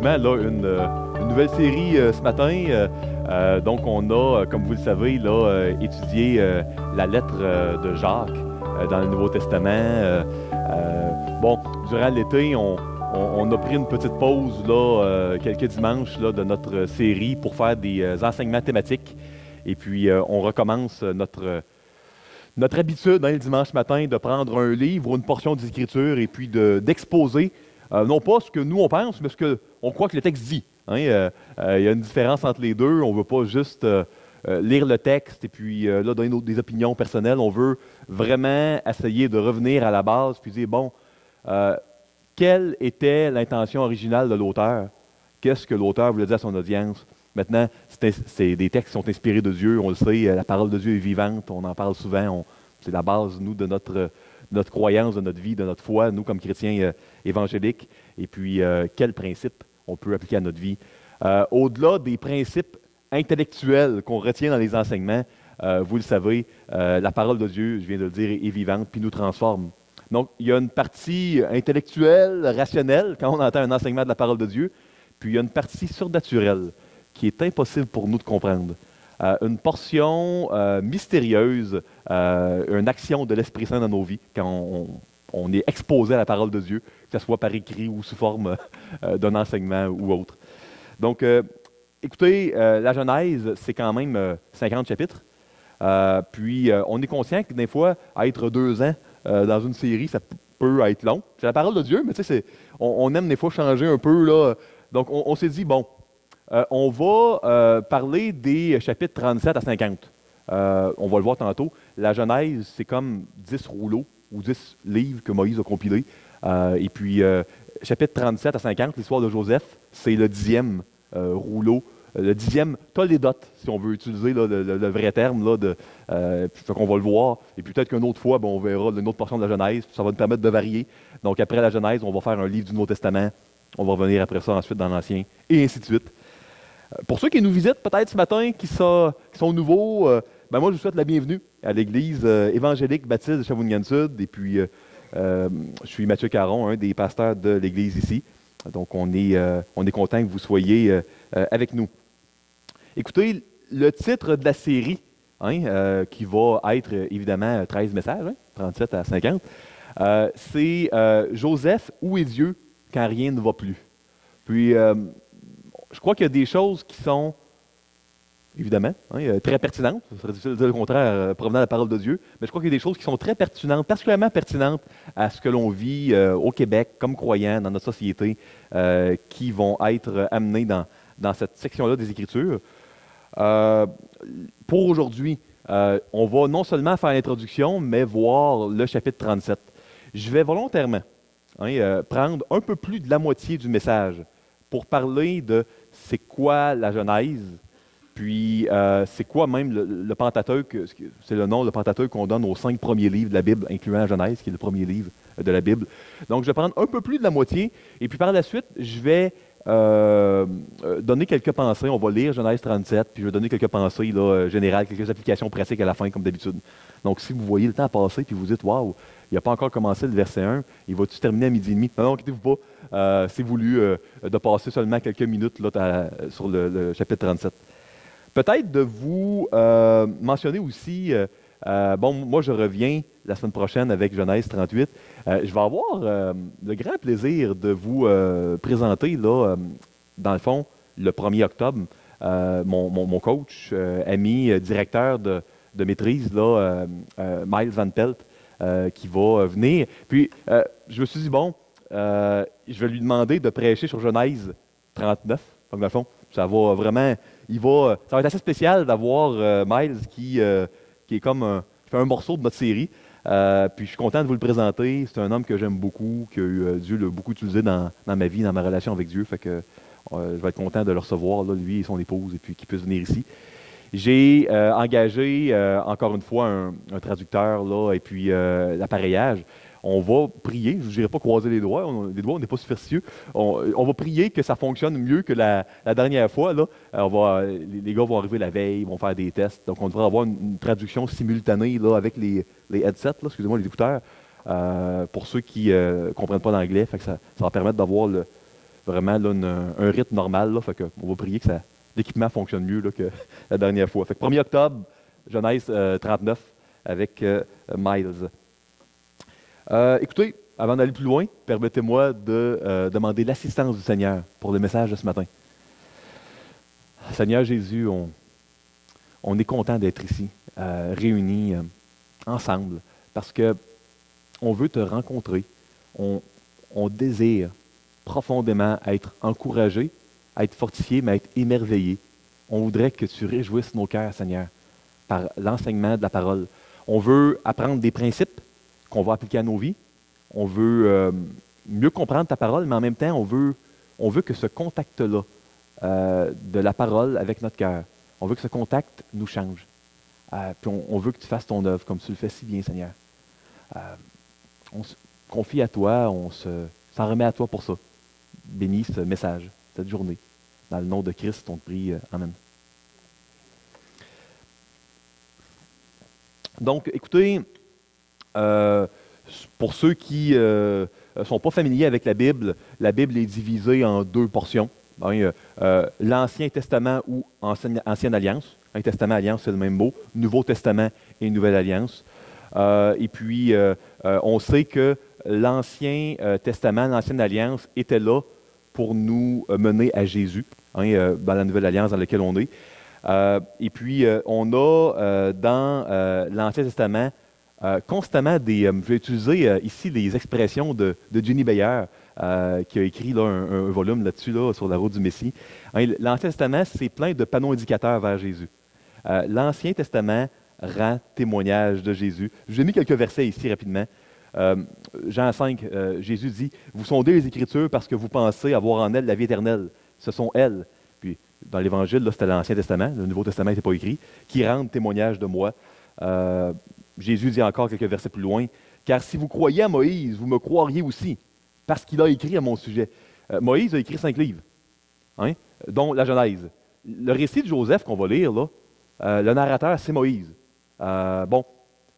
effectivement là, une nouvelle série ce matin. Donc, on a, comme vous le savez, là, étudié la lettre de Jacques dans le Nouveau Testament. Bon, durant l'été, on a pris une petite pause, là, quelques dimanches là, de notre série pour faire des enseignements thématiques. Et puis, on recommence notre habitude, hein, le dimanche matin, de prendre un livre ou une portion des Écritures et puis d'exposer, non pas ce que nous on pense, mais ce qu'on croit que le texte dit. Hein. Il y a une différence entre les deux. On ne veut pas juste lire le texte et puis là, donner des opinions personnelles. On veut vraiment essayer de revenir à la base puis dire, bon, quelle était l'intention originale de l'auteur? Qu'est-ce que l'auteur voulait dire à son audience? Maintenant, c'est des textes qui sont inspirés de Dieu, on le sait, la parole de Dieu est vivante, on en parle souvent, c'est la base, nous, de notre croyance, de notre vie, de notre foi, nous, comme chrétiens évangéliques. Et puis, quels principes on peut appliquer à notre vie? Au-delà des principes intellectuels qu'on retient dans les enseignements, vous le savez, la parole de Dieu, je viens de le dire, est vivante, puis nous transforme. Donc, il y a une partie intellectuelle, rationnelle, quand on entend un enseignement de la parole de Dieu, puis il y a une partie surnaturelle, qui est impossible pour nous de comprendre. Une portion mystérieuse, une action de l'Esprit Saint dans nos vies, quand on est exposé à la parole de Dieu, que ce soit par écrit ou sous forme d'un enseignement ou autre. Donc, écoutez, la Genèse, c'est quand même 50 chapitres. Puis, on est conscient que des fois, être 2 ans dans une série, ça peut être long. C'est la parole de Dieu, mais tu sais, on aime des fois changer un peu, là. Donc, on s'est dit, bon, on va parler des chapitres 37 à 50. On va le voir tantôt. La Genèse, c'est comme 10 rouleaux ou 10 livres que Moïse a compilés. Et puis, chapitre 37 à 50, l'histoire de Joseph, c'est le 10e rouleau. Le 10e tolédote, si on veut utiliser là, le vrai terme. Fait qu'on va le voir. Et puis peut-être qu'une autre fois, on verra une autre portion de la Genèse. Ça va nous permettre de varier. Donc, après la Genèse, on va faire un livre du Nouveau Testament. On va revenir après ça ensuite dans l'Ancien, et ainsi de suite. Pour ceux qui nous visitent peut-être ce matin, qui sont nouveaux, moi je vous souhaite la bienvenue à l'Église évangélique baptiste de Shawinigan-Sud. Et puis, je suis Mathieu Caron, un des pasteurs de l'Église ici. Donc, on est content que vous soyez avec nous. Écoutez, le titre de la série, qui va être évidemment 13 messages, 37 à 50, c'est Joseph, où est Dieu quand rien ne va plus? Puis, je crois qu'il y a des choses qui sont, évidemment, très pertinentes. Ce serait difficile de dire le contraire provenant de la parole de Dieu, mais je crois qu'il y a des choses qui sont très pertinentes, particulièrement pertinentes à ce que l'on vit au Québec, comme croyants, dans notre société, qui vont être amenées dans cette section-là des Écritures. Pour aujourd'hui, on va non seulement faire l'introduction, mais voir le chapitre 37. Je vais volontairement prendre un peu plus de la moitié du message pour parler de c'est quoi la Genèse, puis c'est quoi même le Pentateuque, c'est le nom, le Pentateuque qu'on donne aux 5 premiers livres de la Bible, incluant la Genèse, qui est le premier livre de la Bible. Donc, je vais prendre un peu plus de la moitié, et puis par la suite, je vais donner quelques pensées. On va lire Genèse 37, puis je vais donner quelques pensées là, générales, quelques applications pratiques à la fin, comme d'habitude. Donc, si vous voyez le temps passer, puis vous dites, waouh, il n'a pas encore commencé le verset 1, il va-tu terminer à midi et demi? Non, inquiétez-vous pas, c'est voulu de passer seulement quelques minutes là, sur le chapitre 37. Peut-être de vous mentionner aussi, moi je reviens la semaine prochaine avec Genèse 38. Je vais avoir le grand plaisir de vous présenter, là, dans le fond, le 1er octobre, mon coach, ami, directeur de maîtrise, là, Miles Van Pelt, qui va venir. Puis, je me suis dit, je vais lui demander de prêcher sur Genèse 39. Donc, dans le fond, ça va vraiment, ça va être assez spécial d'avoir Miles qui est comme qui fait un morceau de notre série. Puis, je suis content de vous le présenter. C'est un homme que j'aime beaucoup, que Dieu l'a beaucoup utilisé dans ma vie, dans ma relation avec Dieu. Fait que je vais être content de le recevoir, là, lui et son épouse, et puis qu'il puisse venir ici. J'ai engagé, encore une fois, un traducteur, là, et puis l'appareillage. On va prier, je ne dirais pas croiser les doigts, on n'est pas superstitieux. On va prier que ça fonctionne mieux que la dernière fois. Là. Les gars vont arriver la veille, ils vont faire des tests. Donc, on devrait avoir une traduction simultanée là, avec les headsets, là, excusez-moi, les écouteurs, pour ceux qui ne comprennent pas l'anglais. Ça va permettre d'avoir vraiment là, un rythme normal. Là, fait que on va prier que l'équipement fonctionne mieux là, que la dernière fois. Fait que 1er octobre, Genèse 39 avec Miles. Écoutez, avant d'aller plus loin, permettez-moi de demander l'assistance du Seigneur pour le message de ce matin. Seigneur Jésus, on est content d'être ici, réunis ensemble, parce que on veut te rencontrer. On désire profondément être encouragé, être fortifié, mais être émerveillé. On voudrait que tu réjouisses nos cœurs, Seigneur, par l'enseignement de la parole. On veut apprendre des principes qu'on va appliquer à nos vies. On veut mieux comprendre ta parole, mais en même temps, on veut que ce contact-là de la parole avec notre cœur, on veut que ce contact nous change. Puis on veut que tu fasses ton œuvre comme tu le fais si bien, Seigneur. On se confie à toi, on s'en remet à toi pour ça. Bénis ce message, cette journée. Dans le nom de Christ, on te prie. Amen. Donc, écoutez, pour ceux qui ne sont pas familiers avec la Bible est divisée en 2 portions. L'Ancien Testament ou Ancienne Alliance. Un Testament, Alliance, c'est le même mot. Nouveau Testament et Nouvelle Alliance. Et puis, on sait que l'Ancien Testament, l'Ancienne Alliance, était là pour nous mener à Jésus, dans la Nouvelle Alliance dans laquelle on est. Et puis, on a dans l'Ancien Testament constamment je vais utiliser ici les expressions de Jenny Bayer, qui a écrit là, un volume là-dessus, là, sur la route du Messie. L'Ancien Testament, c'est plein de panneaux indicateurs vers Jésus. L'Ancien Testament rend témoignage de Jésus. Je vous ai mis quelques versets ici rapidement. Jean 5, Jésus dit « Vous sondez les Écritures parce que vous pensez avoir en elles la vie éternelle. Ce sont elles. » Puis dans l'Évangile, là, c'était l'Ancien Testament, le Nouveau Testament n'était pas écrit, qui rendent témoignage de moi. Jésus dit encore quelques versets plus loin « Car si vous croyez à Moïse, vous me croiriez aussi, parce qu'il a écrit à mon sujet. » Moïse a écrit 5 livres, dont la Genèse. Le récit de Joseph qu'on va lire, là, le narrateur, c'est Moïse. Bon,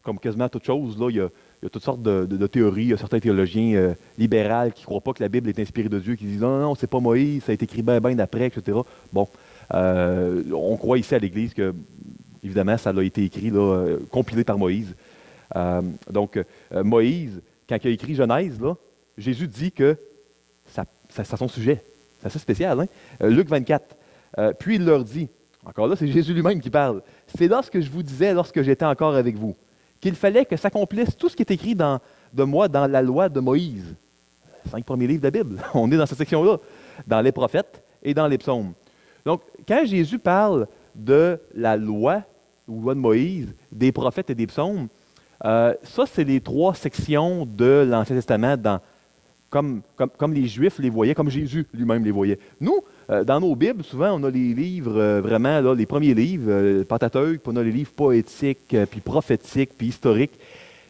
comme quasiment toute chose, là, il y a toutes sortes de théories. Il y a certains théologiens libéraux qui ne croient pas que la Bible est inspirée de Dieu, qui disent non, c'est pas Moïse, ça a été écrit bien après, etc. Bon, on croit ici à l'Église que, évidemment, ça a été écrit, là, compilé par Moïse. Donc, Moïse, quand il a écrit Genèse, là, Jésus dit que c'est son sujet. C'est assez spécial, hein? Luc 24. Puis il leur dit, encore là, c'est Jésus lui-même qui parle, « C'est là ce que je vous disais lorsque j'étais encore avec vous, qu'il fallait que s'accomplisse tout ce qui est écrit de moi dans la loi de Moïse. » 5 premiers livres de la Bible. On est dans cette section-là, dans les prophètes et dans les psaumes. Donc, quand Jésus parle de la loi, ou loi de Moïse, des prophètes et des psaumes, ça, c'est les 3 sections de l'Ancien Testament comme les Juifs les voyaient, comme Jésus lui-même les voyait. Nous, dans nos Bibles, souvent, on a les livres, vraiment, là, les premiers livres, le Pentateuque, puis on a les livres poétiques, puis prophétiques, puis historiques.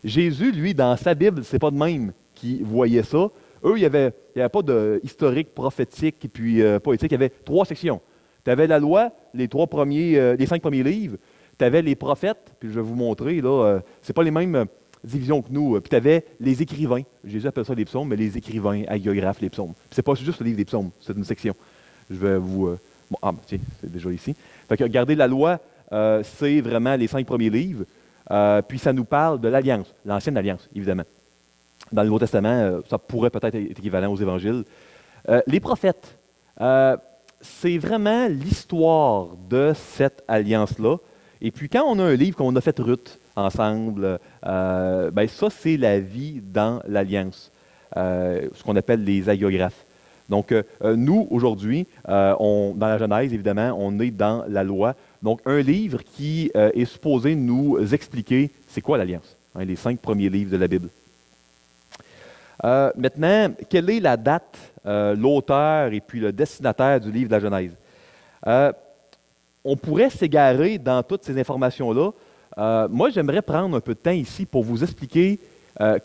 Jésus, lui, dans sa Bible, c'est pas de même qu'il voyait ça. Eux, il n'y avait pas de historique, prophétique, puis poétique. Il y avait 3 sections. Tu avais la loi, les 5 premiers livres. Tu avais les prophètes, puis je vais vous montrer, là, c'est pas les mêmes divisions que nous. Puis tu avais les écrivains. Jésus appelle ça les psaumes, mais les écrivains hagiographes les psaumes. C'est pas juste le livre des psaumes, c'est une section. Je vais vous... tiens, c'est déjà ici. Fait que regardez, la loi, c'est vraiment les 5 premiers livres. Puis ça nous parle de l'Alliance, l'Ancienne Alliance, évidemment. Dans le Nouveau Testament, ça pourrait peut-être être équivalent aux Évangiles. Les prophètes, c'est vraiment l'histoire de cette alliance-là. Et puis quand on a un livre, qu'on a fait Ruth ensemble, ça, c'est la vie dans l'Alliance, ce qu'on appelle les hagiographes. Donc, nous, aujourd'hui, dans la Genèse, évidemment, on est dans la loi. Donc, un livre qui est supposé nous expliquer c'est quoi l'Alliance, les 5 premiers livres de la Bible. Maintenant, quelle est la date, l'auteur et puis le destinataire du livre de la Genèse? On pourrait s'égarer dans toutes ces informations-là. Moi, j'aimerais prendre un peu de temps ici pour vous expliquer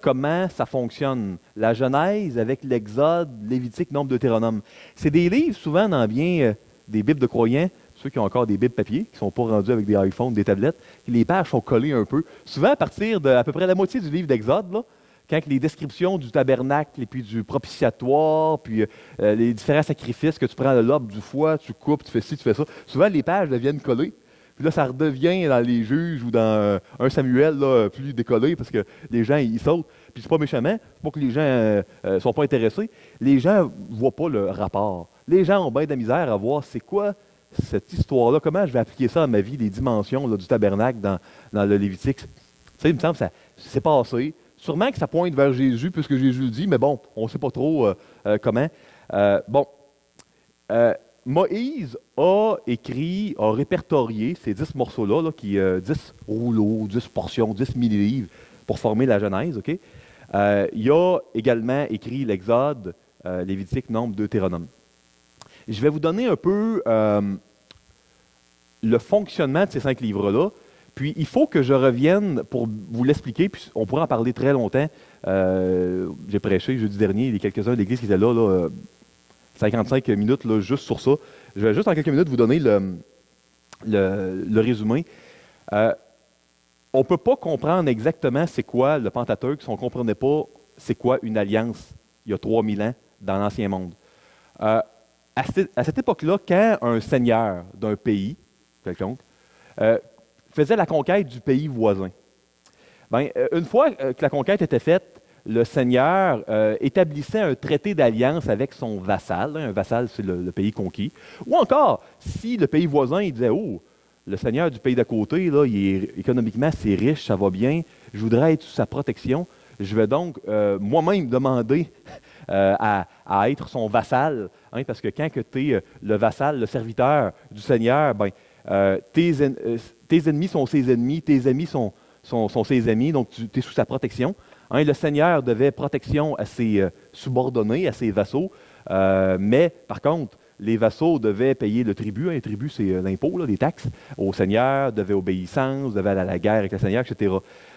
comment ça fonctionne. La Genèse avec l'Exode, Lévitique, Nombre, Deutéronome. C'est des livres, souvent dans bien des Bibles de croyants, ceux qui ont encore des Bibles papier, qui ne sont pas rendus avec des iPhones, des tablettes, les pages sont collées un peu. Souvent, à partir de à peu près la moitié du livre d'Exode, là, quand les descriptions du tabernacle et puis du propitiatoire, puis les différents sacrifices que tu prends le lobe du foie, tu coupes, tu fais ci, tu fais ça, souvent les pages deviennent collées. Puis là, ça redevient dans les Juges ou dans un Samuel là, plus décollé parce que les gens, ils sautent. Puis c'est pas méchamment, c'est pas que les gens ne sont pas intéressés. Les gens ne voient pas le rapport. Les gens ont bien de la misère à voir c'est quoi cette histoire-là, comment je vais appliquer ça à ma vie, les dimensions là, du tabernacle dans le Lévitique. Tu sais, il me semble que ça s'est passé. Sûrement que ça pointe vers Jésus, puisque Jésus le dit, mais bon, on ne sait pas trop comment. Moïse a écrit, a répertorié ces 10 morceaux-là, 10 rouleaux, 10 portions, 10 millilivres pour former la Genèse. Okay? Il a également écrit l'Exode, Lévitique, Nombre, Deutéronome. Je vais vous donner un peu le fonctionnement de ces 5 livres-là. Puis, il faut que je revienne pour vous l'expliquer, puis on pourra en parler très longtemps. J'ai prêché jeudi dernier, il y a quelques-uns de l'Église qui étaient là 55 minutes là, juste sur ça. Je vais juste en quelques minutes vous donner le résumé. On ne peut pas comprendre exactement c'est quoi le Pentateuque si on ne comprenait pas c'est quoi une alliance il y a 3000 ans dans l'Ancien Monde. À cette époque-là, quand un seigneur d'un pays, quelconque, faisait la conquête du pays voisin, une fois que la conquête était faite, le seigneur établissait un traité d'alliance avec son vassal. Un vassal, c'est le pays conquis. Ou encore, si le pays voisin il disait « Oh, le seigneur du pays d'à côté, là, économiquement, c'est riche, ça va bien, je voudrais être sous sa protection. Je vais donc moi-même demander à être son vassal. Hein, parce que quand tu es le vassal, le serviteur du seigneur, tes ennemis sont ses ennemis, tes amis sont ses amis, donc tu es sous sa protection. Hein, le seigneur devait protection à ses subordonnés, à ses vassaux, mais par contre, les vassaux devaient payer le tribut. Hein, le tribut, c'est l'impôt, les taxes. Au seigneur, devaient obéissance, devaient aller à la guerre avec le seigneur, etc.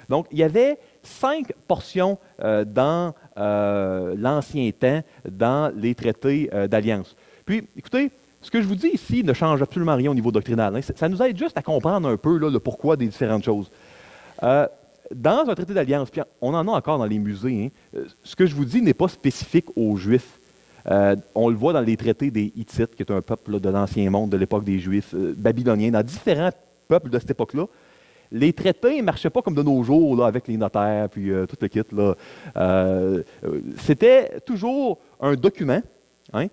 Donc, il y avait 5 portions dans l'ancien temps, dans les traités d'alliance. Puis, écoutez, ce que je vous dis ici ne change absolument rien au niveau doctrinal. Hein. Ça nous aide juste à comprendre un peu là, le pourquoi des différentes choses. Dans un traité d'alliance, puis on en a encore dans les musées, hein, ce que je vous dis n'est pas spécifique aux Juifs. On le voit dans les traités des Hittites, qui est un peuple là, de l'Ancien Monde, de l'époque des Juifs, babyloniens, dans différents peuples de cette époque-là. Les traités ne marchaient pas comme de nos jours, là, avec les notaires, puis tout le kit. C'était toujours un document, hein,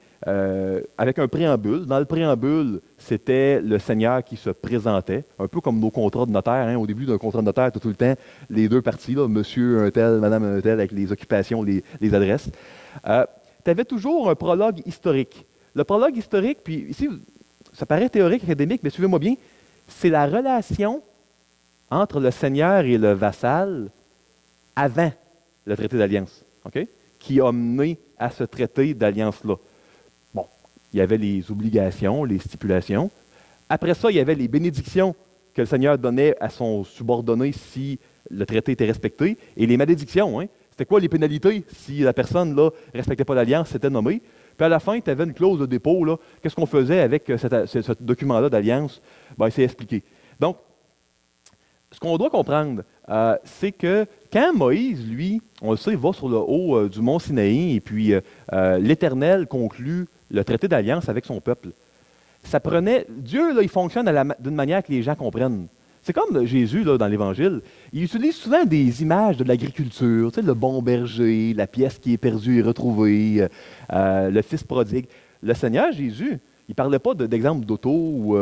avec un préambule. Dans le préambule, c'était le seigneur qui se présentait, un peu comme nos contrats de notaire. Hein. Au début d'un contrat de notaire, tu as tout le temps les deux parties, là, monsieur un tel, madame un tel, avec les occupations, les adresses. Tu avais toujours un prologue historique. Le prologue historique, puis ici, ça paraît théorique, académique, mais suivez-moi bien, c'est la relation entre le seigneur et le vassal avant le traité d'alliance, okay, qui a mené à ce traité d'alliance-là. Bon, il y avait les obligations, les stipulations. Après ça, il y avait les bénédictions que le seigneur donnait à son subordonné si le traité était respecté, et les malédictions. Hein. C'était quoi les pénalités si la personne ne respectait pas l'alliance, c'était nommé. Puis à la fin, tu avais une clause de dépôt. Qu'est-ce qu'on faisait avec ce document-là d'alliance? C'est expliqué. Donc, ce qu'on doit comprendre, c'est que quand Moïse, lui, on le sait, va sur le haut du mont Sinaï, et puis l'Éternel conclut le traité d'alliance avec son peuple, ça prenait... Dieu, là, il fonctionne d'une manière que les gens comprennent. C'est comme Jésus, là, dans l'Évangile, il utilise souvent des images de l'agriculture, tu sais, le bon berger, la pièce qui est perdue et retrouvée, le fils prodigue. Le Seigneur Jésus, il ne parlait pas d'exemples d'auto ou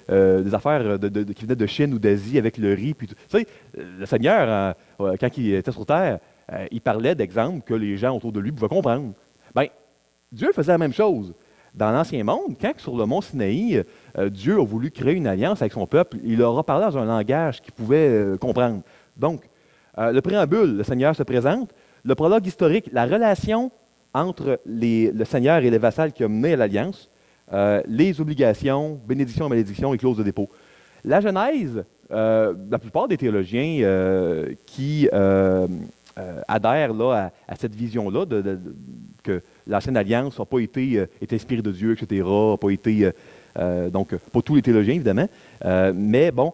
des affaires qui venaient de Chine ou d'Asie avec le riz. Puis tout. Tu sais, le Seigneur, quand il était sur terre, il parlait d'exemples que les gens autour de lui pouvaient comprendre. Bien, Dieu faisait la même chose. Dans l'Ancien Monde, quand sur le mont Sinaï, Dieu a voulu créer une alliance avec son peuple, il leur a parlé dans un langage qu'ils pouvaient comprendre. Donc, le préambule, le Seigneur se présente. Le prologue historique, la relation entre le Seigneur et les vassals qui a mené à l'alliance. Les obligations, bénédictions, malédictions et clauses de dépôt. La Genèse, la plupart des théologiens qui adhèrent là, à cette vision-là, que l'Ancienne Alliance n'a pas été inspirée de Dieu, etc., n'a pas été, donc, pas tous les théologiens, évidemment, mais bon,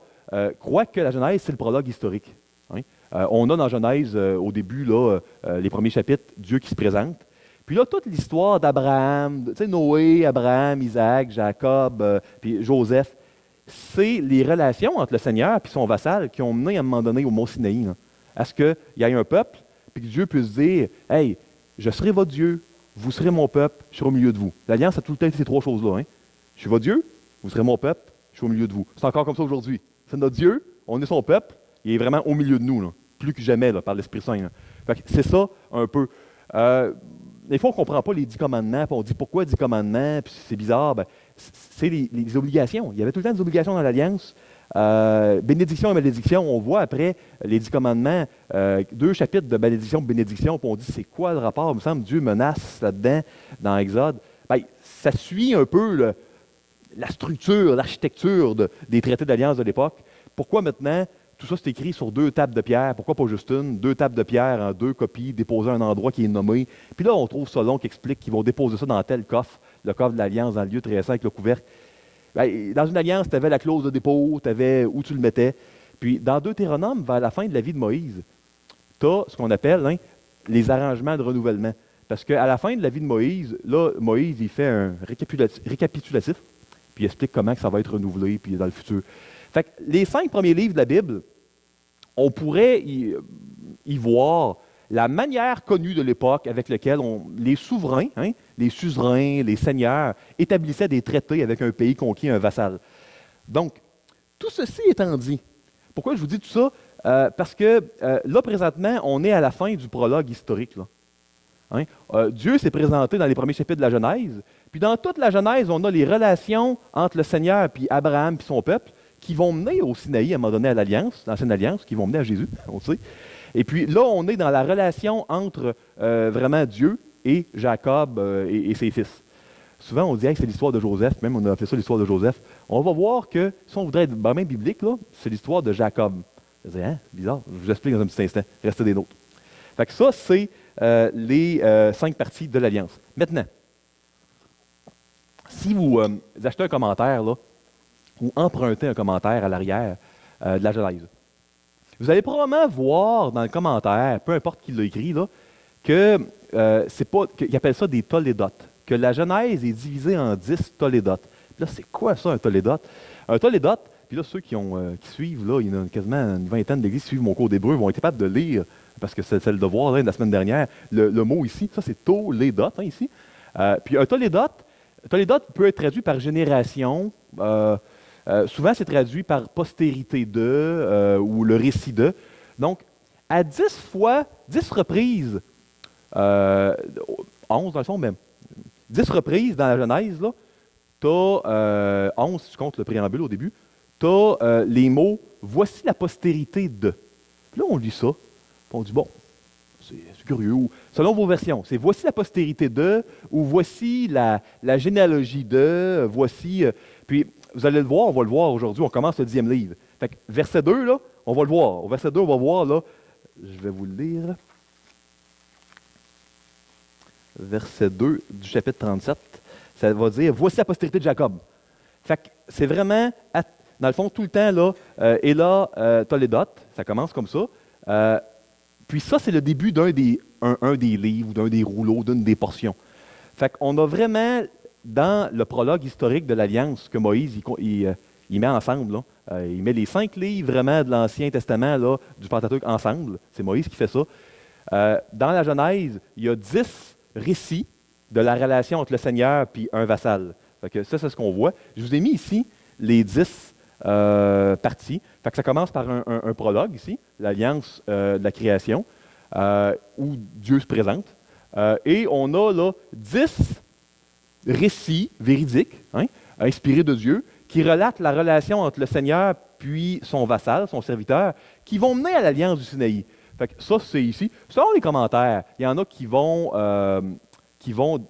croient que la Genèse, c'est le prologue historique. Hein? On a dans Genèse, au début, là, les premiers chapitres, Dieu qui se présente. Puis là, toute l'histoire d'Abraham, tu sais, Noé, Abraham, Isaac, Jacob, puis Joseph, c'est les relations entre le Seigneur et son vassal qui ont mené à un moment donné au mont Sinaï, là, à ce qu'il y ait un peuple, puis que Dieu puisse dire, « Hey, je serai votre Dieu, vous serez mon peuple, je serai au milieu de vous. » L'Alliance a tout le temps été ces trois choses-là. Hein? Je suis votre Dieu, vous serez mon peuple, je suis au milieu de vous. C'est encore comme ça aujourd'hui. C'est notre Dieu, on est son peuple, il est vraiment au milieu de nous, là, plus que jamais là, par l'Esprit Saint. C'est ça un peu. Des fois, on ne comprend pas les 10 commandements, puis on dit pourquoi 10 commandements, puis c'est bizarre. Ben, c'est les obligations. Il y avait tout le temps des obligations dans l'Alliance. Bénédiction et malédiction, on voit après les 10 commandements, 2 chapitres de malédiction et bénédiction, puis on dit c'est quoi le rapport? Il me semble que Dieu menace là-dedans, dans Exode. Ben, ça suit un peu la structure, l'architecture des traités d'alliance de l'époque. Pourquoi maintenant tout ça c'est écrit sur 2 tables de pierre? Pourquoi pas juste une? 2 tables de pierre en 2 copies, déposées à un endroit qui est nommé. Puis là, on trouve Solon qui explique qu'ils vont déposer ça dans tel coffre, le coffre de l'Alliance, dans le lieu très saint avec le couvercle. Ben, dans une alliance, tu avais la clause de dépôt, tu avais où tu le mettais. Puis dans Deutéronome, vers la fin de la vie de Moïse, tu as ce qu'on appelle les arrangements de renouvellement. Parce qu'à la fin de la vie de Moïse, là, Moïse, il fait un récapitulatif, puis il explique comment que ça va être renouvelé, puis dans le futur. Fait que les 5 premiers livres de la Bible, on pourrait y voir la manière connue de l'époque avec laquelle les souverains, les suzerains, les seigneurs, établissaient des traités avec un pays conquis, un vassal. Donc, tout ceci étant dit, pourquoi je vous dis tout ça? Parce que là, présentement, on est à la fin du prologue historique. Là. Dieu s'est présenté dans les premiers chapitres de la Genèse, puis dans toute la Genèse, on a les relations entre le Seigneur puis Abraham puis son peuple, qui vont mener au Sinaï, à un moment donné, à l'Alliance, l'ancienne Alliance, qui vont mener à Jésus, on le sait. Et puis là, on est dans la relation entre vraiment Dieu et Jacob et ses fils. Souvent, on dit hey, c'est l'histoire de Joseph, même on a appelé ça l'histoire de Joseph. On va voir que, si on voudrait être vraiment biblique, c'est l'histoire de Jacob. Vous allez dire, hein, bizarre, je vous explique dans un petit instant, restez des nôtres. Fait que ça, c'est les 5 parties de l'Alliance. Maintenant, si vous achetez un commentaire, là, ou empruntez un commentaire à l'arrière de la Genèse, vous allez probablement voir dans le commentaire, peu importe qui l'a écrit, là, que c'est pas, qu'il appelle ça des tolédotes, que la Genèse est divisée en 10 tolédotes. Là, c'est quoi ça, un tolédote? Un tolédote, puis là, ceux qui suivent, là, il y en a quasiment une vingtaine d'églises qui suivent mon cours d'hébreu, vont être capables de lire, parce que c'est le devoir là, de la semaine dernière, le mot ici, ça c'est tolédote, ici. Puis un tolédote peut être traduit par génération, souvent, c'est traduit par postérité de ou le récit de. Donc, à 10 reprises, 11 dans le fond, même, 10 reprises dans la Genèse, tu as 11 si tu comptes le préambule au début, tu as les mots « voici la postérité de ». Puis là, on lit ça, puis on dit « bon, c'est curieux ». Ou, selon vos versions, c'est « voici la postérité de » ou « voici la généalogie de », voici… puis, vous allez le voir, on va le voir aujourd'hui, on commence le 10e livre. Fait que, verset 2, là, on va le voir. Au verset 2, on va voir, là, je vais vous le lire. Verset 2 du chapitre 37, ça va dire « Voici la postérité de Jacob ». Fait que c'est vraiment, dans le fond, tout le temps, là, et là, Tolédote, ça commence comme ça. Puis ça, c'est le début d'un des livres, d'un des rouleaux, d'une des portions. Fait qu'on a vraiment… dans le prologue historique de l'Alliance que Moïse il met ensemble, là, il met les 5 livres vraiment de l'Ancien Testament, là, du Pentateuque ensemble. C'est Moïse qui fait ça. Dans la Genèse, il y a 10 récits de la relation entre le Seigneur et un vassal. Fait que ça, c'est ce qu'on voit. Je vous ai mis ici les 10 parties. Fait que ça commence par un prologue ici, l'Alliance de la création, où Dieu se présente. Et on a là 10 récits véridiques, inspirés de Dieu, qui relatent la relation entre le Seigneur puis son vassal, son serviteur, qui vont mener à l'Alliance du Sinaï. Fait que ça, c'est ici. Selon les commentaires, il y en a qui vont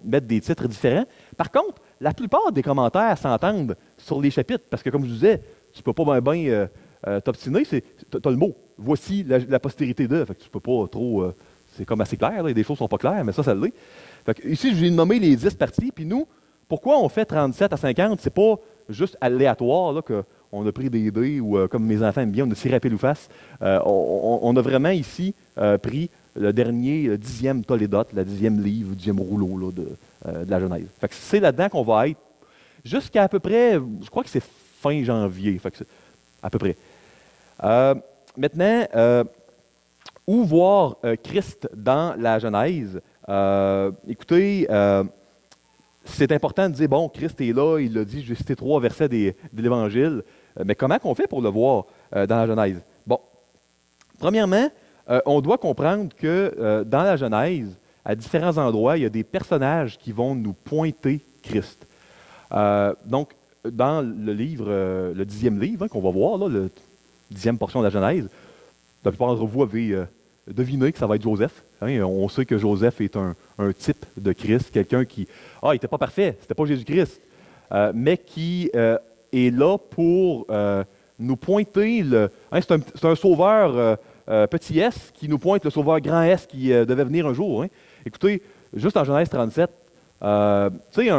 mettre des titres différents. Par contre, la plupart des commentaires s'entendent sur les chapitres, parce que comme je vous disais, tu ne peux pas bien t'obstiner, tu as le mot. Voici la postérité de. Fait que tu ne peux pas trop. C'est comme assez clair, là, des choses ne sont pas claires, mais ça l'est. Fait que ici, je vous ai nommé les 10 parties, puis nous, Pourquoi on fait 37 à 50? C'est pas juste aléatoire, là, qu'on a pris des dés ou, comme mes enfants aiment bien, on a tiré à pile ou face. On a vraiment ici pris le dernier, le 10e Tolédote, le 10e livre, le 10e rouleau là, de la Genèse. Fait que c'est là-dedans qu'on va être jusqu'à à peu près, je crois que c'est fin janvier, fait que à peu près. Maintenant, où voir Christ dans la Genèse? Écoutez, c'est important de dire, bon, Christ est là, il l'a dit, je vais citer 3 versets de l'Évangile, mais comment qu'on fait pour le voir dans la Genèse? Bon, premièrement, on doit comprendre que dans la Genèse, à différents endroits, il y a des personnages qui vont nous pointer Christ. Donc, dans le livre, le 10e livre qu'on va voir, là, le 10e portion de la Genèse, la plupart d'entre vous avez deviné que ça va être Joseph. Hein? On sait que Joseph est un type de Christ, quelqu'un qui, il n'était pas parfait, c'était pas Jésus-Christ, mais qui est là pour nous pointer, c'est un sauveur petit S qui nous pointe le sauveur grand S qui devait venir un jour. Hein? Écoutez, juste en Genèse 37, tu sais,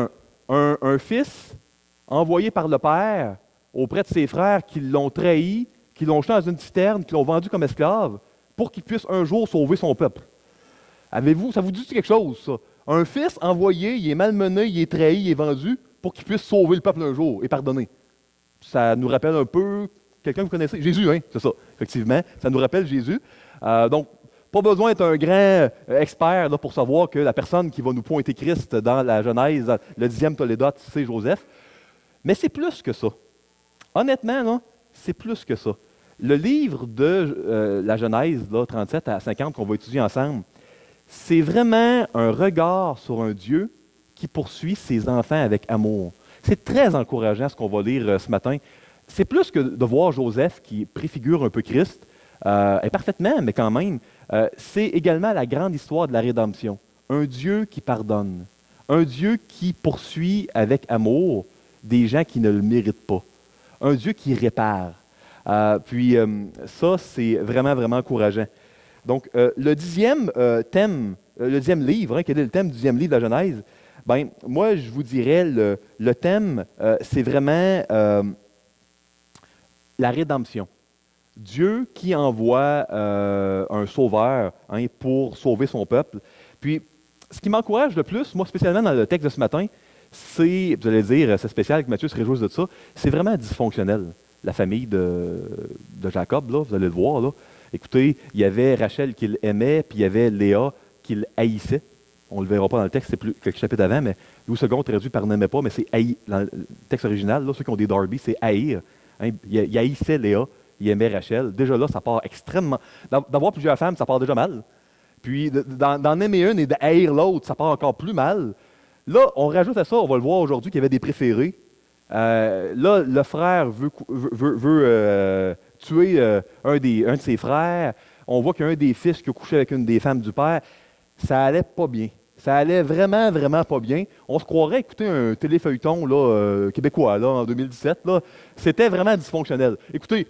un fils envoyé par le père auprès de ses frères qui l'ont trahi, qui l'ont jeté dans une citerne, qui l'ont vendu comme esclave, pour qu'il puisse un jour sauver son peuple. Avez-vous, ça vous dit quelque chose, ça? Un fils envoyé, il est malmené, il est trahi, il est vendu, pour qu'il puisse sauver le peuple un jour et pardonner. Ça nous rappelle un peu quelqu'un que vous connaissez? Jésus, hein? C'est ça, effectivement. Ça nous rappelle Jésus. Donc, pas besoin d'être un grand expert là, pour savoir que la personne qui va nous pointer Christ dans la Genèse, le 10e Tolédote, c'est Joseph. Mais c'est plus que ça. Honnêtement, là, c'est plus que ça. Le livre de la Genèse, là, 37 à 50, qu'on va étudier ensemble, c'est vraiment un regard sur un Dieu qui poursuit ses enfants avec amour. C'est très encourageant ce qu'on va lire ce matin. C'est plus que de voir Joseph qui préfigure un peu Christ, et parfaitement, mais quand même, c'est également la grande histoire de la rédemption. Un Dieu qui pardonne, un Dieu qui poursuit avec amour des gens qui ne le méritent pas, un Dieu qui répare. Puis ça, c'est vraiment, vraiment encourageant. Donc, le 10e thème, le 10e livre, hein, quel est le thème du 10e livre de la Genèse? Bien, moi, je vous dirais, le thème, c'est vraiment la rédemption. Dieu qui envoie un sauveur pour sauver son peuple. Puis, ce qui m'encourage le plus, moi spécialement dans le texte de ce matin, c'est, vous allez dire, c'est spécial que Matthieu se réjouisse de ça, c'est vraiment dysfonctionnel. La famille de Jacob, là, vous allez le voir, là. Écoutez, il y avait Rachel qu'il aimait, puis il y avait Léa qu'il haïssait. On ne le verra pas dans le texte, c'est plus quelques chapitres avant, mais Louis II traduit par n'aimait pas, mais c'est haï. Dans le texte original, là, ceux qui ont des Darby, c'est haïr. Hein, il haïssait Léa, il aimait Rachel. Déjà là, ça part extrêmement. D'avoir plusieurs femmes, ça part déjà mal. Puis d'en aimer une et de haïr l'autre, ça part encore plus mal. Là, on rajoute à ça, on va le voir aujourd'hui, qu'il y avait des préférés. Là, le frère veut tuer un de ses frères. On voit qu'il y a un des fils qui a couché avec une des femmes du père. Ça allait pas bien. Ça allait vraiment, vraiment pas bien. On se croirait écouter un téléfeuilleton là, québécois là, en 2017. Là. C'était vraiment dysfonctionnel. Écoutez,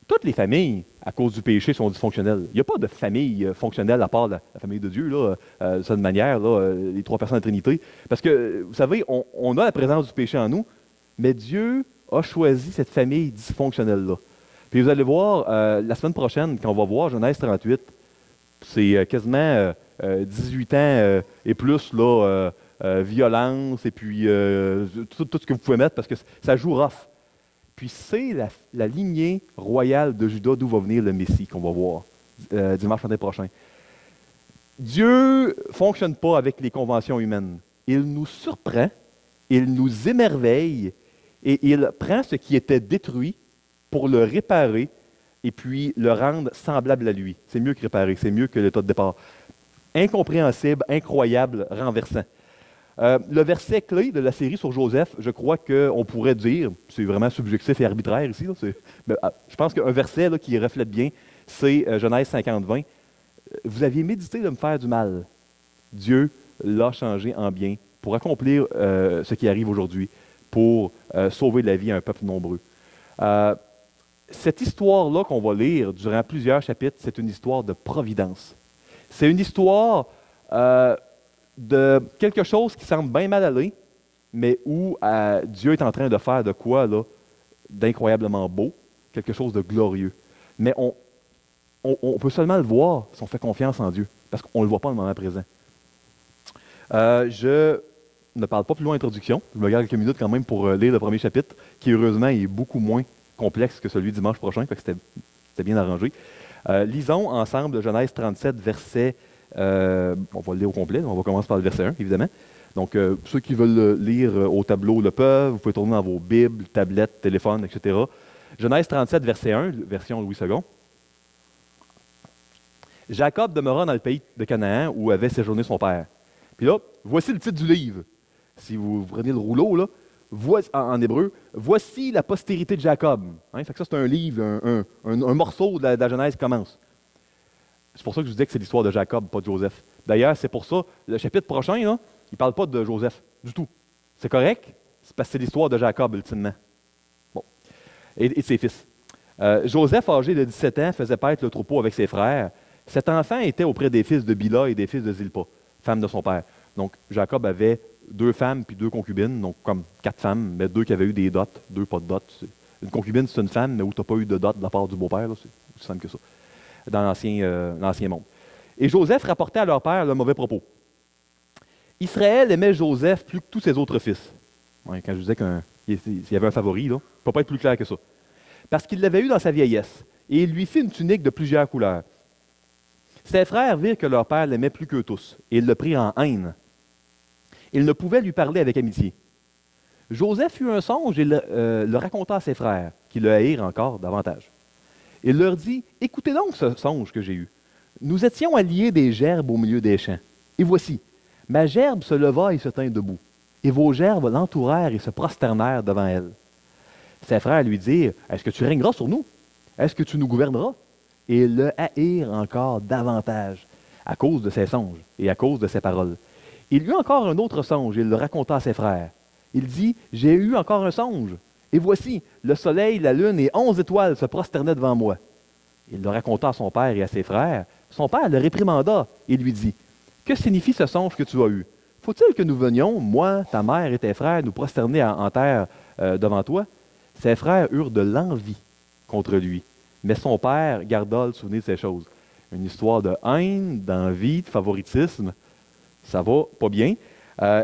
toutes les familles, à cause du péché, sont dysfonctionnelles. Il n'y a pas de famille fonctionnelle à part la famille de Dieu, là, de cette manière, là, les 3 personnes de la Trinité. Parce que, vous savez, on a la présence du péché en nous, mais Dieu a choisi cette famille dysfonctionnelle-là. Puis vous allez voir, la semaine prochaine, quand on va voir Genèse 38, c'est quasiment 18 ans et plus, là, violence, et puis tout ce que vous pouvez mettre, parce que ça joue rough. Puis c'est la lignée royale de Juda d'où va venir le Messie qu'on va voir dimanche matin prochain. Dieu ne fonctionne pas avec les conventions humaines. Il nous surprend, il nous émerveille, et il prend ce qui était détruit pour le réparer et puis le rendre semblable à lui. C'est mieux que réparer, c'est mieux que l'état de départ. Incompréhensible, incroyable, renversant. Le verset clé de la série sur Joseph, je crois qu'on pourrait dire, c'est vraiment subjectif et arbitraire ici, là, mais, je pense qu'un verset là, qui reflète bien, c'est Genèse 50-20. Vous aviez médité de me faire du mal. Dieu l'a changé en bien pour accomplir ce qui arrive aujourd'hui, pour sauver la vie à un peuple nombreux. Cette histoire-là qu'on va lire durant plusieurs chapitres, c'est une histoire de providence. C'est une histoire de quelque chose qui semble bien mal aller, mais où Dieu est en train de faire de quoi là, d'incroyablement beau, quelque chose de glorieux. Mais on peut seulement le voir si on fait confiance en Dieu, parce qu'on ne le voit pas dans le moment présent. Je ne parle pas plus loin d'introduction. Je me garde quelques minutes quand même pour lire le premier chapitre, qui heureusement est beaucoup moins complexe que celui du dimanche prochain, fait que c'était bien arrangé. Lisons ensemble Genèse 37, verset... on va le lire au complet, on va commencer par le verset 1, évidemment. Donc, ceux qui veulent le lire au tableau le peuvent, vous pouvez tourner dans vos Bibles, tablettes, téléphones, etc. Genèse 37, verset 1, version Louis II. Jacob demeura dans le pays de Canaan où avait séjourné son père. Puis là, voici le titre du livre. Si vous prenez le rouleau, là, en hébreu, voici la postérité de Jacob. Hein, fait que ça, c'est un livre, un morceau de la Genèse commence. C'est pour ça que je vous disais que c'est l'histoire de Jacob, pas de Joseph. D'ailleurs, c'est pour ça, le chapitre prochain, là, il ne parle pas de Joseph du tout. C'est correct, c'est parce que c'est l'histoire de Jacob, ultimement. Bon. Et de ses fils. Joseph, âgé de 17 ans, faisait paître le troupeau avec ses frères. Cet enfant était auprès des fils de Bila et des fils de Zilpa, femme de son père. Donc, Jacob avait 2 femmes puis 2 concubines, donc comme 4 femmes, mais 2 qui avaient eu des dots, 2 pas de dots. Une concubine, c'est une femme, mais où tu n'as pas eu de dot de la part du beau-père, c'est aussi simple que ça, dans l'ancien monde. Et Joseph rapportait à leur père le mauvais propos. Israël aimait Joseph plus que tous ses autres fils. Ouais, quand je disais qu'il y avait un favori, là, ça ne peut pas être plus clair que ça. Parce qu'il l'avait eu dans sa vieillesse, et il lui fit une tunique de plusieurs couleurs. Ses frères virent que leur père l'aimait plus qu'eux tous, et ils le prirent en haine. Ils ne pouvaient lui parler avec amitié. Joseph eut un songe et le raconta à ses frères, qui le haïrent encore davantage. Il leur dit, « Écoutez donc ce songe que j'ai eu. Nous étions alliés des gerbes au milieu des champs. Et voici, ma gerbe se leva et se tint debout, et vos gerbes l'entourèrent et se prosternèrent devant elle. » Ses frères lui dirent, « Est-ce que tu régneras sur nous? Est-ce que tu nous gouverneras? » Et ils le haïrent encore davantage, à cause de ses songes et à cause de ses paroles. Il eut encore un autre songe, et il le raconta à ses frères. Il dit, « J'ai eu encore un songe, et voici, le soleil, la lune et 11 étoiles se prosternaient devant moi. » Il le raconta à son père et à ses frères. Son père le réprimanda et lui dit, « Que signifie ce songe que tu as eu? Faut-il que nous venions, moi, ta mère et tes frères, nous prosterner en terre devant toi? » Ses frères eurent de l'envie contre lui, mais son père garda le souvenir de ces choses. Une histoire de haine, d'envie, de favoritisme, ça va pas bien.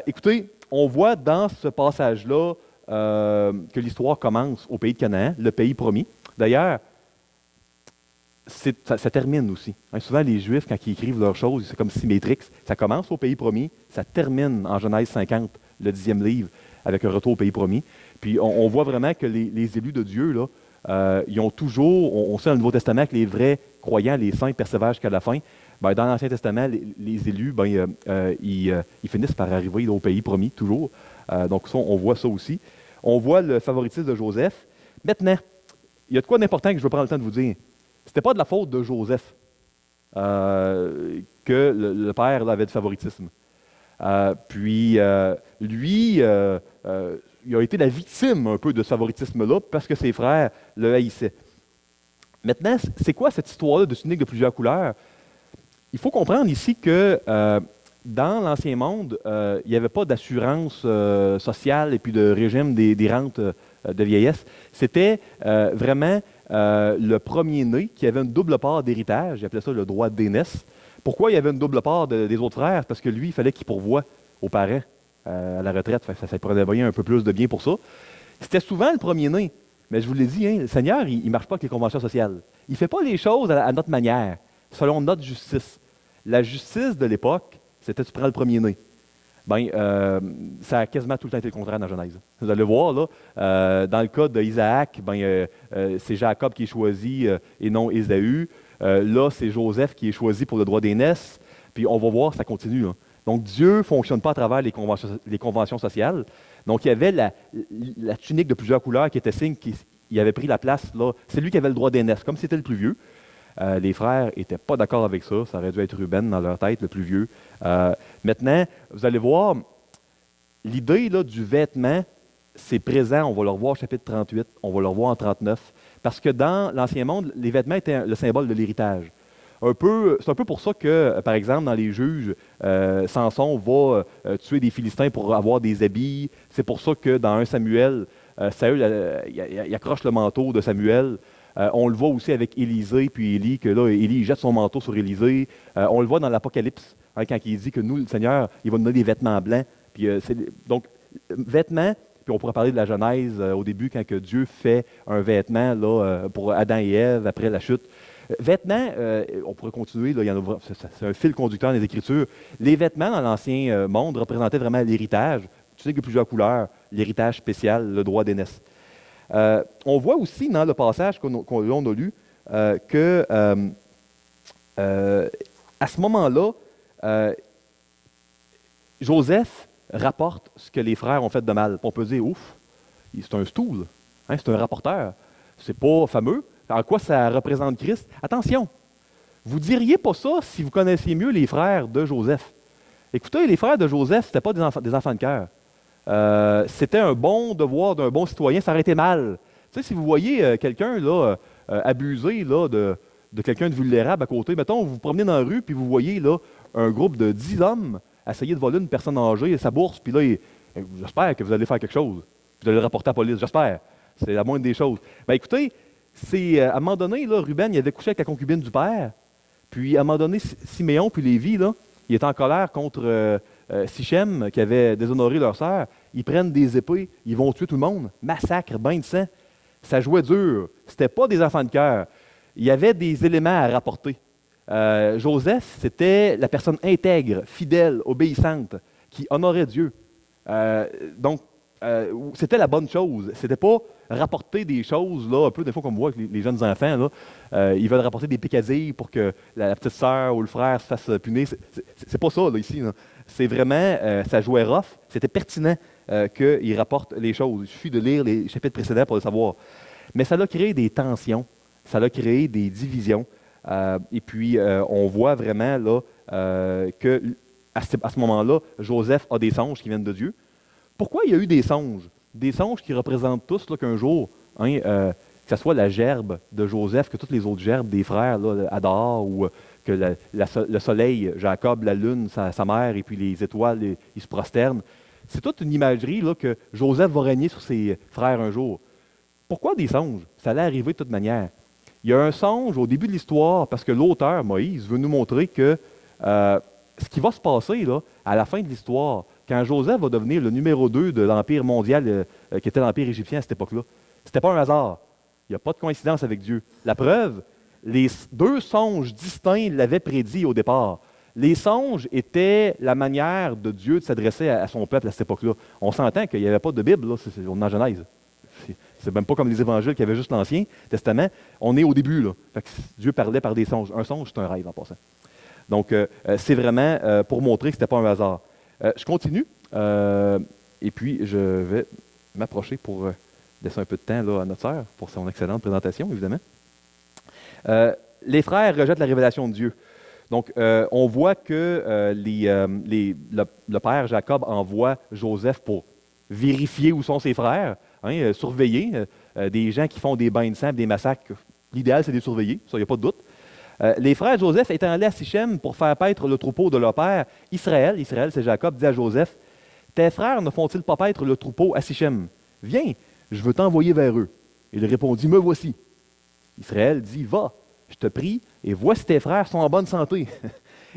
Écoutez, on voit dans ce passage-là que l'histoire commence au pays de Canaan, le pays promis. D'ailleurs, ça termine aussi. Hein, souvent, les Juifs, quand ils écrivent leurs choses, c'est comme symétrique. Ça commence au pays promis, ça termine en Genèse 50, le 10e livre, avec un retour au pays promis. Puis on voit vraiment que les élus de Dieu, là, ils ont toujours, on sait dans le Nouveau Testament que les vrais croyants, les saints, persévèrent jusqu'à la fin. Ben, dans l'Ancien Testament, les élus, ils finissent par arriver au pays promis, toujours. Donc ça, on voit ça aussi. On voit le favoritisme de Joseph. Maintenant, il y a de quoi d'important que je veux prendre le temps de vous dire. C'était pas de la faute de Joseph que le père là, avait de favoritisme. Puis lui, il a été la victime un peu de ce favoritisme-là parce que ses frères le haïssaient. Maintenant, c'est quoi cette histoire-là de tunique de plusieurs couleurs? Il faut comprendre ici que dans l'Ancien Monde, il n'y avait pas d'assurance sociale et puis de régime des rentes de vieillesse. C'était vraiment le premier-né qui avait une double part d'héritage. Ils appelaient ça le droit d'aînesse. Pourquoi il y avait une double part des autres frères? Parce que lui, il fallait qu'il pourvoie aux parents à la retraite. Ça prenait bien un peu plus de bien pour ça. C'était souvent le premier-né. Mais je vous l'ai dit, hein, le Seigneur, il ne marche pas avec les conventions sociales. Il ne fait pas les choses à notre manière, selon notre justice. La justice de l'époque, c'était tu prends le premier-né. Ça a quasiment tout le temps été le contraire dans Genèse. Vous allez voir, là, dans le cas d'Isaac, c'est Jacob qui est choisi et non Ésaü. Là, c'est Joseph qui est choisi pour le droit d'aînesse. Puis on va voir, ça continue. Hein. Donc Dieu ne fonctionne pas à travers les conventions sociales. Donc il y avait la tunique de plusieurs couleurs qui était signe qu'il avait pris la place. Là. C'est lui qui avait le droit d'aînesse, comme c'était le plus vieux. Les frères n'étaient pas d'accord avec ça. Ça aurait dû être Ruben dans leur tête, le plus vieux. Maintenant, vous allez voir, l'idée là, du vêtement, c'est présent. On va le revoir au chapitre 38, on va le revoir en 39. Parce que dans l'Ancien Monde, les vêtements étaient le symbole de l'héritage. C'est un peu pour ça que, par exemple, dans les Juges, Samson va tuer des Philistins pour avoir des habits. C'est pour ça que dans 1 Samuel, Saül il accroche le manteau de Samuel. On le voit aussi avec Élisée, puis Élie, que là, Élie jette son manteau sur Élisée. On le voit dans l'Apocalypse, hein, quand il dit que nous, le Seigneur, il va nous donner des vêtements blancs. Puis, donc, vêtements, puis on pourrait parler de la Genèse au début, quand que Dieu fait un vêtement là, pour Adam et Ève après la chute. Vêtements, on pourrait continuer, là, c'est un fil conducteur des Écritures. Les vêtements dans l'Ancien monde représentaient vraiment l'héritage. Tu sais qu'il y a plusieurs couleurs, l'héritage spécial, le droit d'aînesse. On voit aussi dans le passage qu'on a lu que à ce moment-là, Joseph rapporte ce que les frères ont fait de mal. On peut dire, ouf, c'est un stool, hein, c'est un rapporteur. C'est pas fameux. En quoi ça représente Christ? Attention, vous ne diriez pas ça si vous connaissiez mieux les frères de Joseph. Écoutez, les frères de Joseph, ce n'étaient pas des enfants de cœur. C'était un bon devoir d'un bon citoyen, ça aurait été mal. Tu sais, si vous voyez quelqu'un là, abuser là, de quelqu'un de vulnérable à côté, mettons, vous vous promenez dans la rue, puis vous voyez là, un groupe de 10 hommes essayer de voler une personne âgée, sa bourse, puis là, j'espère que vous allez faire quelque chose. Vous allez le rapporter à la police, j'espère. C'est la moindre des choses. Ben, écoutez, à un moment donné, là, Ruben, il avait couché avec la concubine du père, puis à un moment donné, Siméon puis Lévi, là, il est en colère contre Sichem, qui avait déshonoré leur sœur. Ils prennent des épées, ils vont tuer tout le monde. Massacre, bain de sang. Ça jouait dur. C'était pas des enfants de cœur. Il y avait des éléments à rapporter. Joseph, c'était la personne intègre, fidèle, obéissante, qui honorait Dieu. Donc, c'était la bonne chose. C'était pas rapporter des choses, là, un peu des fois comme moi, avec les jeunes enfants, là, ils veulent rapporter des picadilles pour que la petite sœur ou le frère se fasse punir. C'est pas ça, là, ici. Là. C'est vraiment, ça jouait rough. C'était pertinent qu'ils rapportent les choses. Il suffit de lire les chapitres précédents pour le savoir. Mais ça a créé des tensions, ça a créé des divisions. Et puis, on voit vraiment là, que à ce moment-là, Joseph a des songes qui viennent de Dieu. Pourquoi il y a eu des songes? Des songes qui représentent tous là, qu'un jour, hein, que ce soit la gerbe de Joseph, que toutes les autres gerbes des frères là, adorent, ou que le soleil, Jacob, la lune, sa mère, et puis les étoiles, ils se prosternent. C'est toute une imagerie là, que Joseph va régner sur ses frères un jour. Pourquoi des songes? Ça allait arriver de toute manière. Il y a un songe au début de l'histoire, parce que l'auteur, Moïse, veut nous montrer que ce qui va se passer là, à la fin de l'histoire, quand Joseph va devenir le numéro 2 de l'Empire mondial, qui était l'Empire égyptien à cette époque-là, ce n'était pas un hasard. Il n'y a pas de coïncidence avec Dieu. La preuve, les 2 songes distincts l'avaient prédit au départ. Les songes étaient la manière de Dieu de s'adresser à son peuple à cette époque-là. On s'entend qu'il n'y avait pas de Bible, là, on est dans Genèse. C'est même pas comme les évangiles qui avaient juste l'Ancien Testament. On est au début, là. Fait que Dieu parlait par des songes. Un songe, c'est un rêve en passant. Donc, c'est vraiment pour montrer que ce n'était pas un hasard. Je continue, et puis je vais m'approcher pour laisser un peu de temps là, à notre sœur pour son excellente présentation, évidemment. Les frères rejettent la révélation de Dieu. Donc, on voit que le père Jacob envoie Joseph pour vérifier où sont ses frères, hein, surveiller des gens qui font des bains de sang, des massacres. L'idéal, c'est de les surveiller, ça, il n'y a pas de doute. Les frères Joseph étant allés à Sichem pour faire paître le troupeau de leur père, Israël, c'est Jacob, dit à Joseph, « Tes frères ne font-ils pas paître le troupeau à Sichem? Viens, je veux t'envoyer vers eux. » Il répondit, « Me voici. » Israël dit, « Va, je te prie, et vois si tes frères sont en bonne santé,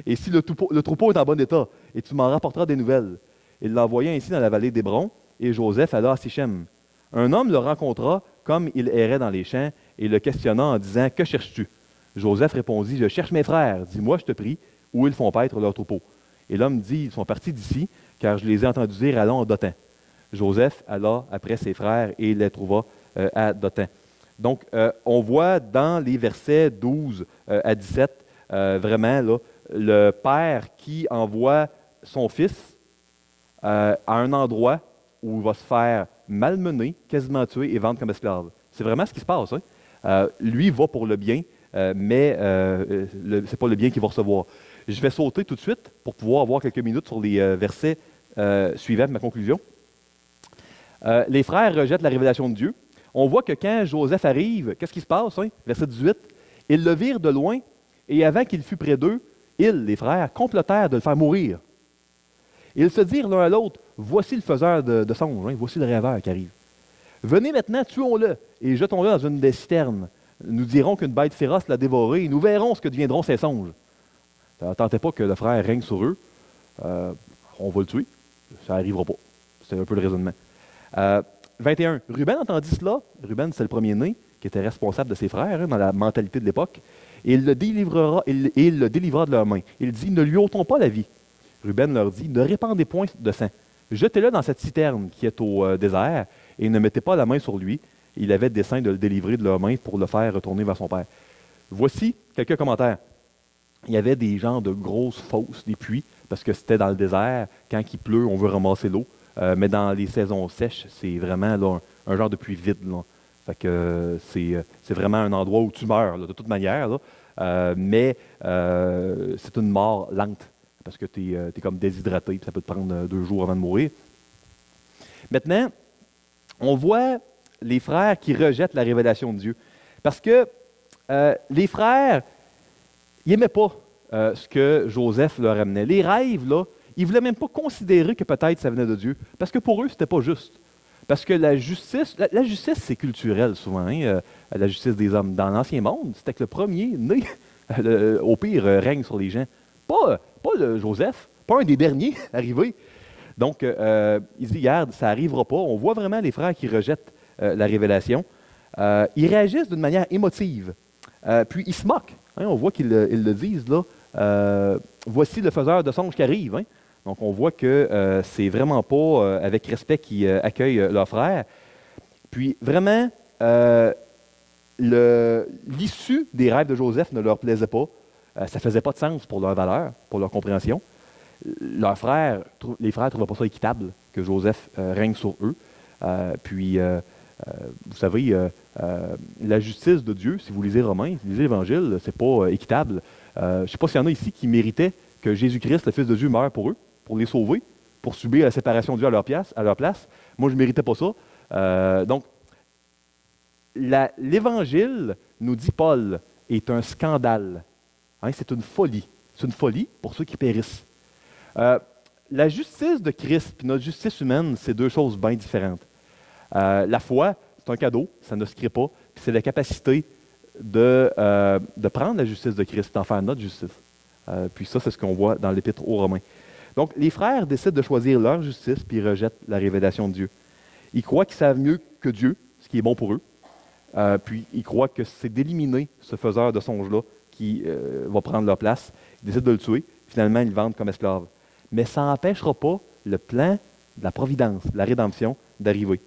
et si le troupeau est en bon état, et tu m'en rapporteras des nouvelles. » Il l'envoya ainsi dans la vallée d'Hébron, et Joseph alla à Sichem. Un homme le rencontra comme il errait dans les champs, et le questionna en disant, « Que cherches-tu? » Joseph répondit, « Je cherche mes frères. Dis-moi, je te prie, où ils font paître leur troupeau. » Et l'homme dit, « Ils sont partis d'ici, car je les ai entendus dire, allons à Dothan. » Joseph alla après ses frères et les trouva à Dothan. Donc, on voit dans les versets 12 à 17, vraiment, là, le père qui envoie son fils à un endroit où il va se faire malmener, quasiment tuer et vendre comme esclave. C'est vraiment ce qui se passe. Hein? Lui va pour le bien, mais ce n'est pas le bien qu'il va recevoir. Je vais sauter tout de suite pour pouvoir avoir quelques minutes sur les versets suivants de ma conclusion. Les frères rejettent la révélation de Dieu. On voit que quand Joseph arrive, qu'est-ce qui se passe? Hein? Verset 18, ils le virent de loin Et avant qu'il fût près d'eux, ils, les frères, complotèrent de le faire mourir. Ils se dirent l'un à l'autre, voici le faiseur de songes, hein, voici le rêveur qui arrive. Venez maintenant, tuons-le et jetons-le dans une des citernes. Nous dirons qu'une bête féroce l'a dévoré et nous verrons ce que deviendront ces songes. Tentez pas que le frère règne sur eux. On va le tuer. Ça n'arrivera pas. C'est un peu le raisonnement. 21. Ruben entendit cela. Ruben, c'est le premier-né qui était responsable de ses frères hein, dans la mentalité de l'époque. Et il le délivra de leurs mains. Il dit, ne lui ôtons pas la vie. Ruben leur dit, ne répandez point de sang. Jetez-le dans cette citerne qui est au désert et ne mettez pas la main sur lui. Il avait dessein de le délivrer de leurs mains pour le faire retourner vers son père. Voici quelques commentaires. Il y avait des genres de grosses fosses, des puits, parce que c'était dans le désert. Quand il pleut, on veut ramasser l'eau. Mais dans les saisons sèches, c'est vraiment là, un genre de puits vide. Là. Fait que c'est vraiment un endroit où tu meurs, là, de toute manière. Là. Mais c'est une mort lente, parce que tu es comme déshydraté, ça peut te prendre 2 jours avant de mourir. Maintenant, on voit les frères qui rejettent la révélation de Dieu. Parce que les frères, ils n'aimaient pas ce que Joseph leur amenait. Les rêves, là, ils ne voulaient même pas considérer que peut-être ça venait de Dieu. Parce que pour eux, ce n'était pas juste. Parce que la justice, c'est culturel souvent, hein, la justice des hommes. Dans l'Ancien Monde, c'était que le premier né, au pire, règne sur les gens. Pas Joseph, pas un des derniers arrivés. Donc, il dit, regarde, ça n'arrivera pas. On voit vraiment les frères qui rejettent la révélation. Ils réagissent d'une manière émotive. Puis, ils se moquent. Hein, on voit qu'ils le disent, là. Voici le faiseur de songes qui arrive. Hein. Donc, on voit que c'est vraiment pas avec respect qu'ils accueillent leur frère. Puis, vraiment, l'issue des rêves de Joseph ne leur plaisait pas. Ça ne faisait pas de sens pour leur valeur, pour leur compréhension. Les frères ne trouvaient pas ça équitable que Joseph règne sur eux. Puis, vous savez, la justice de Dieu, si vous lisez Romains, si vous lisez l'Évangile, c'est pas équitable. Je ne sais pas s'il y en a ici qui méritaient que Jésus-Christ, le Fils de Dieu, meure pour eux, pour les sauver, pour subir la séparation de Dieu à leur place. Moi, je ne méritais pas ça. Donc, l'Évangile, nous dit Paul, est un scandale. Hein, c'est une folie. C'est une folie pour ceux qui périssent. La justice de Christ et notre justice humaine, c'est 2 choses bien différentes. La foi, c'est un cadeau, ça ne se crée pas, puis c'est la capacité de prendre la justice de Christ et d'en faire notre justice. Puis ça, c'est ce qu'on voit dans l'Épître aux Romains. Donc, les frères décident de choisir leur justice puis ils rejettent la révélation de Dieu. Ils croient qu'ils savent mieux que Dieu, ce qui est bon pour eux. Puis ils croient que c'est d'éliminer ce faiseur de songes-là qui va prendre leur place. Ils décident de le tuer. Finalement, ils le vendent comme esclave. Mais ça n'empêchera pas le plan de la providence, de la rédemption, d'arriver.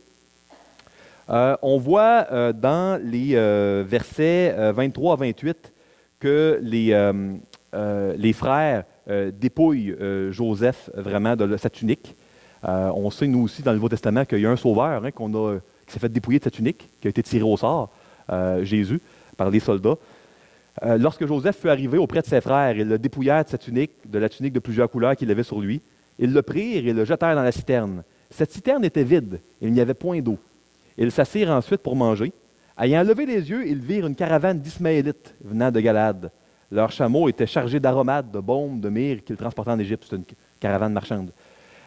On voit dans les versets 23 à 28 que les frères dépouillent Joseph vraiment de sa tunique. On sait, nous aussi, dans le Nouveau Testament, qu'il y a un sauveur hein, qui s'est fait dépouiller de sa tunique, qui a été tiré au sort, Jésus, par les soldats. Lorsque Joseph fut arrivé auprès de ses frères, ils le dépouillèrent de la tunique de plusieurs couleurs qu'il avait sur lui. Ils le prirent et le jetèrent dans la citerne. Cette citerne était vide, il n'y avait point d'eau. Ils s'assirent ensuite pour manger. Ayant levé les yeux, ils virent une caravane d'Ismaélites venant de Galade. Leurs chameaux étaient chargés d'aromates, de baumes, de myrrhe qu'ils transportaient en Égypte. C'était une caravane marchande.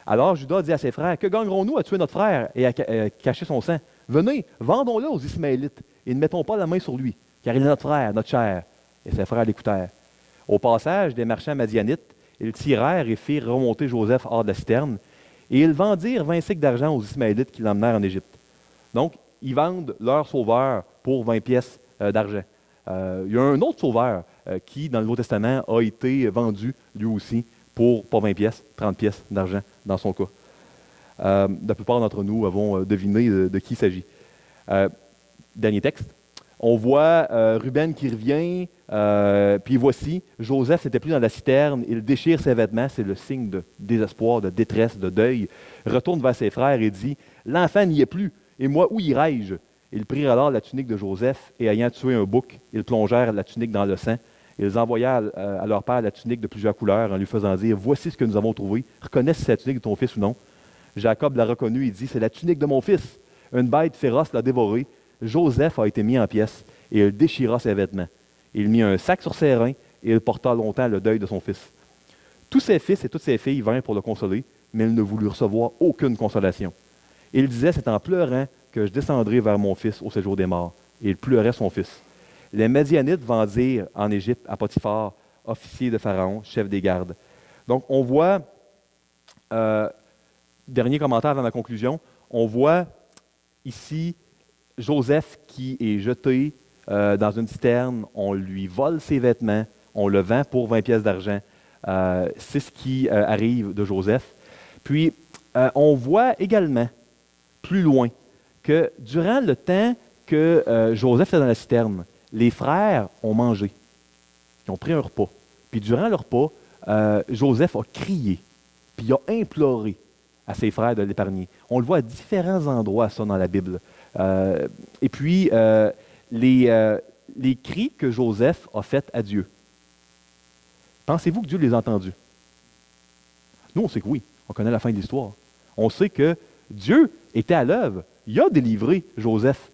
Alors Judas dit à ses frères, « Que gagnerons-nous à tuer notre frère et à cacher son sang? Venez, vendons-le aux Ismaélites et ne mettons pas la main sur lui, car il est notre frère, notre chair. » Et ses frères l'écoutèrent. Au passage des marchands madianites, ils tirèrent et firent remonter Joseph hors de la citerne, et ils vendirent 20 sicles d'argent aux Ismaélites qui l'emmenèrent en Égypte. Donc, ils vendent leur sauveur pour 20 pièces d'argent. Il y a un autre sauveur qui, dans le Nouveau Testament, a été vendu, lui aussi, pour pas 20 pièces, 30 pièces d'argent dans son cas. La plupart d'entre nous avons deviné de qui il s'agit. Dernier texte. On voit Ruben qui revient, puis voici, Joseph n'était plus dans la citerne, il déchire ses vêtements, c'est le signe de désespoir, de détresse, de deuil, retourne vers ses frères et dit, « L'enfant n'y est plus, et moi, où irai-je? » Ils prirent alors la tunique de Joseph, et ayant tué un bouc, ils plongèrent la tunique dans le sang. Ils envoyèrent à leur père la tunique de plusieurs couleurs en lui faisant dire, « Voici ce que nous avons trouvé, reconnais si c'est la tunique de ton fils ou non. » Jacob l'a reconnu et dit, « C'est la tunique de mon fils. Une bête féroce l'a dévoré. Joseph a été mis en pièces, et il déchira ses vêtements. Il mit un sac sur ses reins, et il porta longtemps le deuil de son fils. Tous ses fils et toutes ses filles vinrent pour le consoler, mais il ne voulut recevoir aucune consolation. Et il disait, c'est en pleurant que je descendrai vers mon fils au séjour des morts. Et il pleurait son fils. Les Madianites vendirent en Égypte à Potiphar, officier de Pharaon, chef des gardes. Donc, on voit, dernier commentaire avant ma conclusion, on voit ici Joseph qui est jeté dans une citerne, on lui vole ses vêtements, on le vend pour 20 pièces d'argent. C'est ce qui arrive de Joseph. Puis, on voit également, plus loin, que durant le temps que Joseph était dans la citerne, les frères ont mangé. Ils ont pris un repas. Puis durant le repas, Joseph a crié, puis il a imploré à ses frères de l'épargner. On le voit à différents endroits, ça, dans la Bible. Et puis, les cris que Joseph a faits à Dieu, pensez-vous que Dieu les a entendus? Nous, on sait que oui. On connaît la fin de l'histoire. On sait que Dieu était à l'œuvre. Il a délivré Joseph.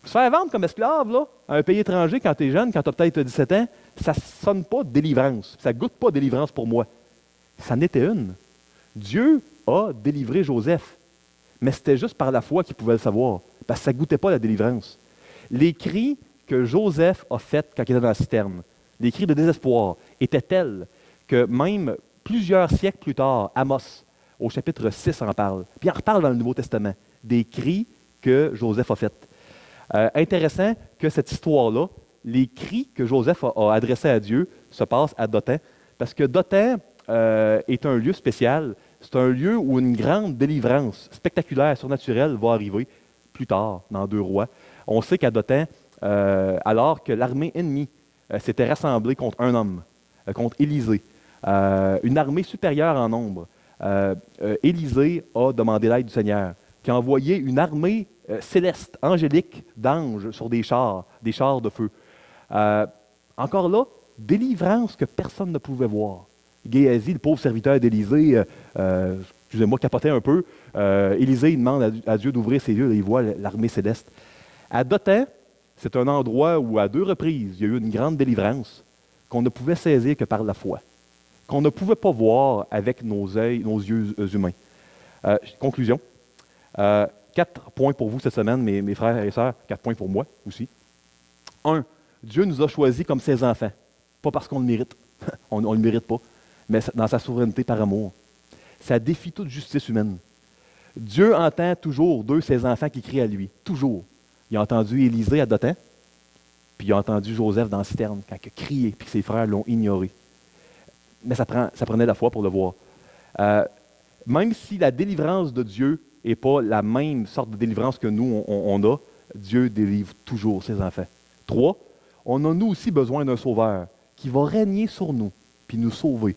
Se faire vendre comme esclave là, à un pays étranger quand tu es jeune, quand tu as peut-être 17 ans, ça ne sonne pas de délivrance. Ça ne goûte pas de délivrance pour moi. Ça n'était une. Dieu a délivré Joseph. Mais c'était juste par la foi qu'il pouvait le savoir. Parce que ça ne goûtait pas la délivrance. Les cris que Joseph a faits quand il était dans la citerne, les cris de désespoir, étaient tels que même plusieurs siècles plus tard, Amos, au chapitre 6, en parle. Puis il en reparle dans le Nouveau Testament, des cris que Joseph a faits. Intéressant que cette histoire-là, les cris que Joseph a adressés à Dieu se passent à Dothan, parce que Dothan est un lieu spécial. C'est un lieu où une grande délivrance spectaculaire, surnaturelle, va arriver plus tard, dans 2 Rois. On sait qu'à Dothan, alors que l'armée ennemie s'était rassemblée contre un homme, contre Élisée, une armée supérieure en nombre, Élisée a demandé l'aide du Seigneur, qui a envoyé une armée céleste, angélique, d'anges sur des chars de feu. Encore là, délivrance que personne ne pouvait voir. Géasi, le pauvre serviteur d'Élisée, excusez-moi, capotait un peu. Élisée demande à Dieu d'ouvrir ses yeux, là, il voit l'armée céleste. À Dothan, c'est un endroit où, à 2 reprises, il y a eu une grande délivrance qu'on ne pouvait saisir que par la foi, qu'on ne pouvait pas voir avec nos yeux humains. Conclusion. 4 points pour vous cette semaine, mes frères et sœurs, 4 points pour moi aussi. 1. Dieu nous a choisis comme ses enfants, pas parce qu'on le mérite, on ne le mérite pas, mais dans sa souveraineté par amour. Ça défie toute justice humaine. Dieu entend toujours 2 de ses enfants qui crient à lui, toujours. Il a entendu Élisée à Dothan, puis il a entendu Joseph dans la citerne, quand il a crié, puis que ses frères l'ont ignoré. Mais ça prenait la foi pour le voir. Même si la délivrance de Dieu n'est pas la même sorte de délivrance que nous, on a, Dieu délivre toujours ses enfants. 3, on a nous aussi besoin d'un sauveur qui va régner sur nous, puis nous sauver,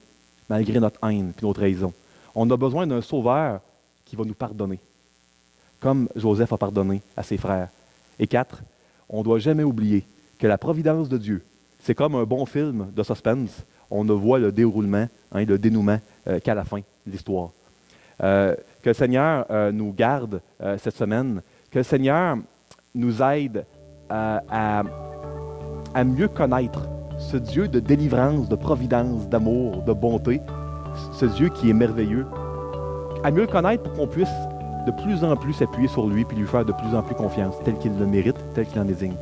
malgré notre haine puis nos trahisons. On a besoin d'un sauveur qui va nous pardonner, comme Joseph a pardonné à ses frères. Et 4, on ne doit jamais oublier que la providence de Dieu, c'est comme un bon film de suspense. On ne voit le déroulement, le dénouement qu'à la fin de l'histoire. Que le Seigneur nous garde cette semaine, que le Seigneur nous aide à mieux connaître ce Dieu de délivrance, de providence, d'amour, de bonté, ce Dieu qui est merveilleux, à mieux le connaître pour qu'on puisse de plus en plus s'appuyer sur lui puis lui faire de plus en plus confiance, tel qu'il le mérite, tel qu'il en désigne.